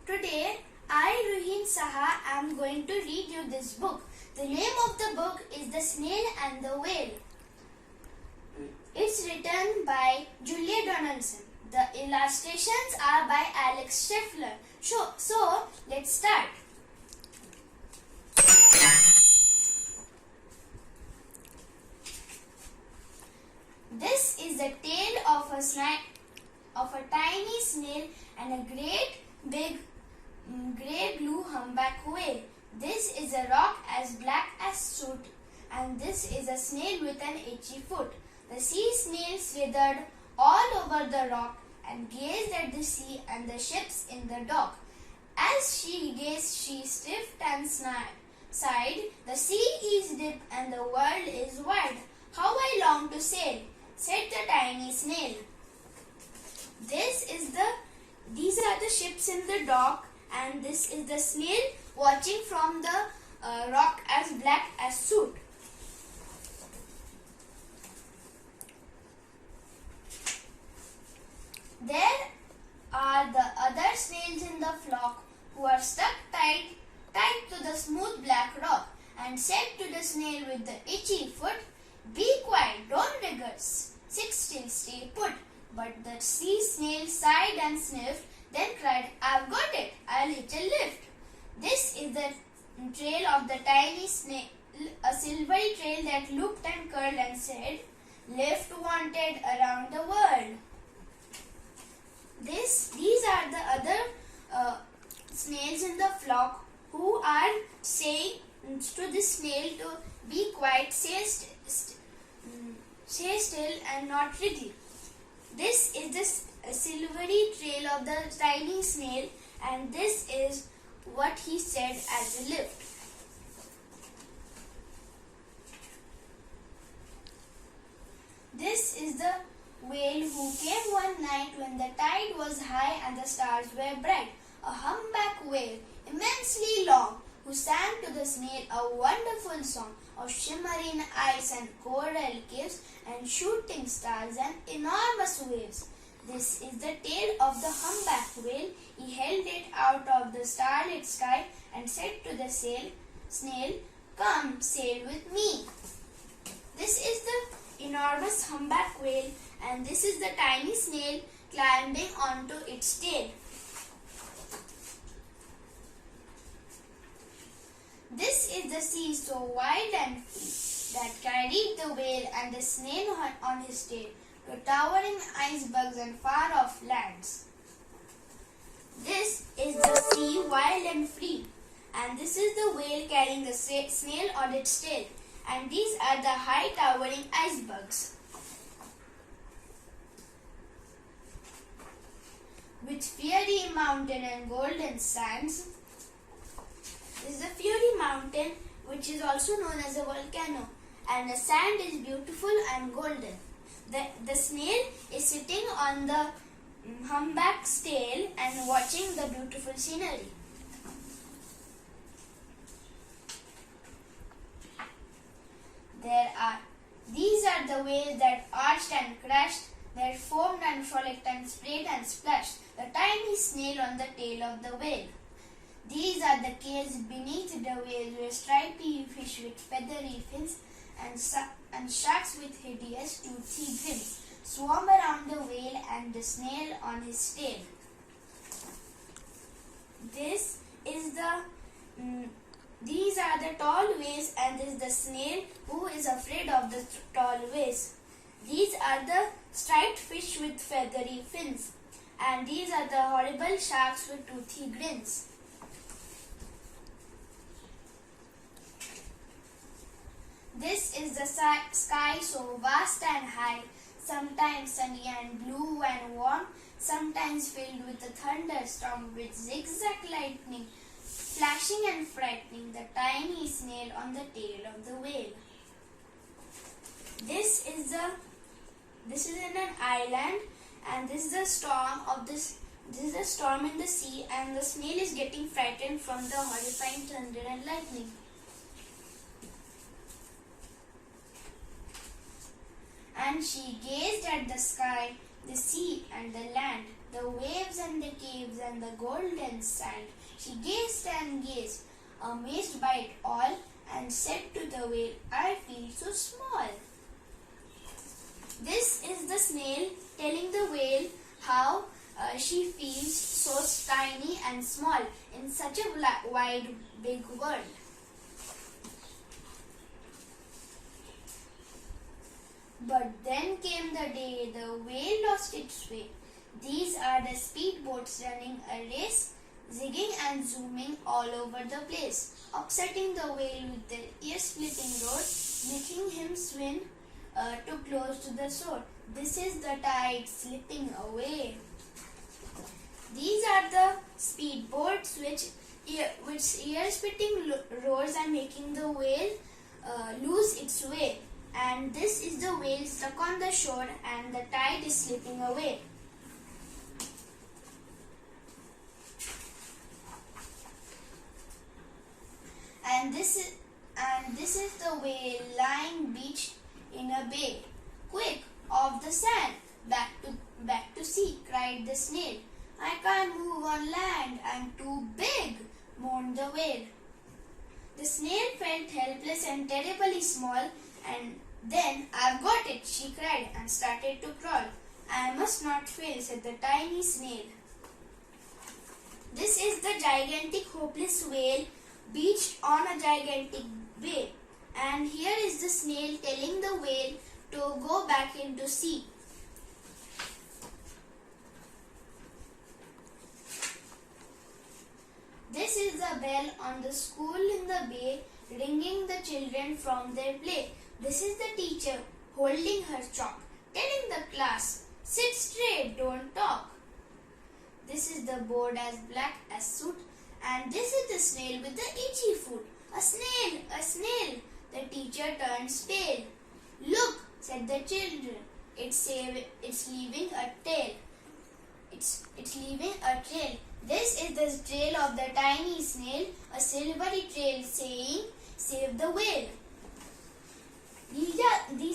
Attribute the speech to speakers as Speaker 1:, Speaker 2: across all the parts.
Speaker 1: Today, I, Ruhin Saha, am going to read you this book. The name of the book is The Snail and the Whale. It's written by Julia Donaldson. The illustrations are by Alex Scheffler. So let's start. This is the tale of a tiny snail and a great big grey blue humpback whale. This is a rock as black as soot, and this is a snail with an itchy foot. The sea snail slithered all over the rock and gazed at the sea and the ships in the dock. As she gazed, she sniffed and sighed. The sea is deep and the world is wide. How I long to sail, said the tiny snail. These are the ships in the dock, and this is the snail watching from the rock as black as soot. There are the other snails in the flock who are stuck tight to the smooth black rock, and said to the snail with the itchy foot, "Be quiet, don't wriggle, sit still, stay put." But the sea snail sighed and sniffed, then cried, "I've got it, I'll hitch a lift." This is the trail of the tiny snail, a silvery trail that looped and curled and said, "Lift wanted around the world." These are the other snails in the flock who are saying to the snail to be quiet, stay still and not wriggle. This is the silvery trail of the tiny snail, and this is what he said as a lift. This is the whale who came one night when the tide was high and the stars were bright. A humpback whale, immensely long, who sang to the snail a wonderful song of shimmering ice and coral caves and shooting stars and enormous waves. This is the tale of the humpback whale. He held it out of the starlit sky and said to the snail, "Come sail with me." This is the enormous humpback whale, and this is the tiny snail climbing onto its tail. This is the sea so wide and free that carried the whale and the snail on his tail to towering icebergs and far-off lands. This is the sea wild and free, and this is the whale carrying the snail on its tail, and these are the high towering icebergs. With fiery mountain and golden sands. This is the Fury Mountain, which is also known as a volcano, and the sand is beautiful and golden. The snail is sitting on the humpback's tail and watching the beautiful scenery. These are the waves that arched and crashed, that foamed and frolicked and sprayed and splashed the tiny snail on the tail of the whale. These are the caves beneath the waves where stripy fish with feathery fins and sharks with hideous toothy grins swarm around the whale and the snail on his tail. These are the tall waves, and this is the snail who is afraid of the tall waves. These are the striped fish with feathery fins, and these are the horrible sharks with toothy grins. This is the sky so vast and high, sometimes sunny and blue and warm, sometimes filled with a thunderstorm with zigzag lightning, flashing and frightening the tiny snail on the tail of the whale. This is in an island, and this is the storm in the sea, and the snail is getting frightened from the horrifying thunder and lightning. And she gazed at the sky, the sea and the land. the waves and the caves and the golden sand. She gazed and gazed, amazed by it all, and said to the whale, I feel so small. This is the snail telling the whale how she feels so tiny and small in such a wide, big world. But then came the day the whale lost its way. These are the speedboats running a race, zigging and zooming all over the place, upsetting the whale with their ear-splitting roars, making him swim too close to the shore. This is the tide slipping away. These are the speedboats which ear-splitting roars are making the whale lose its way. And this is the whale stuck on the shore and the tide is slipping away. And this is the whale lying beached in a bay. Quick, off the sand, back to sea, cried the snail. I can't move on land, I'm too big, moaned the whale. The snail felt helpless and terribly small, and then I've got it, she cried and started to crawl. I must not fail, said the tiny snail. This is the gigantic hopeless whale beached on a gigantic bay. And here is the snail telling the whale to go back into sea. This is the bell on the school in the bay, ringing the children from their play. This is the teacher holding her chalk, telling the class, sit straight, don't talk. This is the board as black as soot, and this is the snail with the itchy foot. A snail, a snail. The teacher turns pale. Look, said the children, it's leaving a tail. It's leaving a trail. This is the trail of the tiny snail, a silvery trail saying, save the whale. These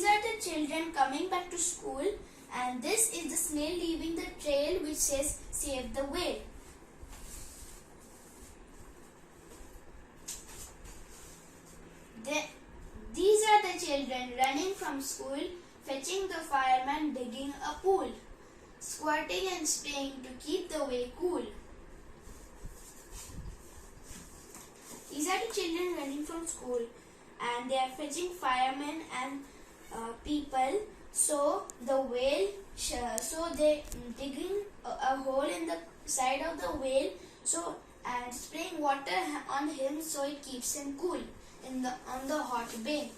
Speaker 1: are the children coming back to school, and this is the snail leaving the trail which says, save the whale. These are the children running from school, fetching the fireman, digging a pool, squirting and spraying to keep the way cool. These are the children running from school, and they are fetching firemen and people. So the whale, so they digging a hole in the side of the whale, so and spraying water on him so it keeps him cool on the hot bay.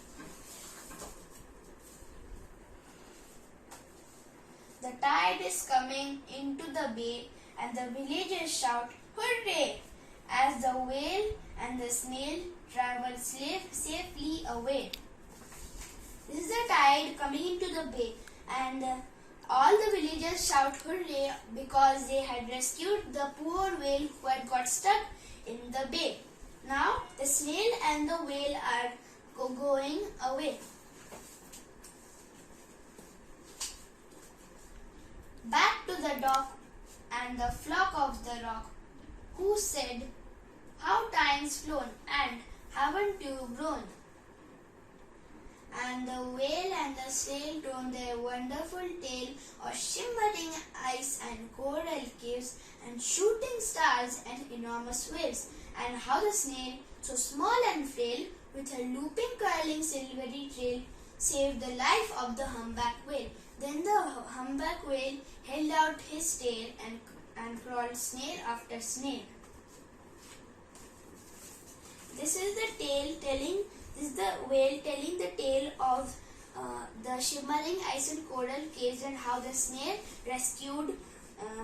Speaker 1: The tide is coming into the bay, and the villagers shout, "Hooray!" as the whale and the snail travel safely away. This is the tide coming into the bay, and all the villagers shout hooray because they had rescued the poor whale who had got stuck in the bay. Now the snail and the whale are going away. Back to the dock and the flock of the rock, who said, "How time's flown, and haven't you grown?" And the whale and the snail told their wonderful tale of shimmering ice and coral caves and shooting stars and enormous waves, and how the snail, so small and frail, with her looping curling silvery trail, saved the life of the humpback whale. Then the humpback whale held out his tail and crawled snail after snail. This is the whale telling the tale of the shimmering ice and coral caves and how the snail rescued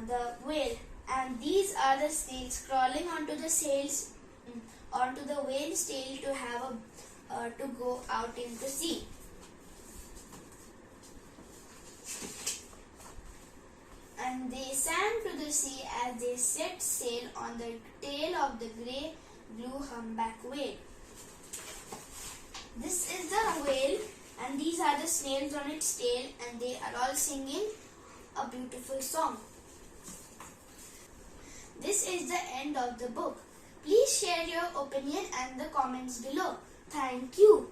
Speaker 1: the whale. And these are the snails crawling onto the whale's tail to go out into sea. And they sang to the sea as they set sail on the tail of the grey-blue humpback whale. This is the whale, and these are the snails on its tail, and they are all singing a beautiful song. This is the end of the book. Please share your opinion and the comments below. Thank you.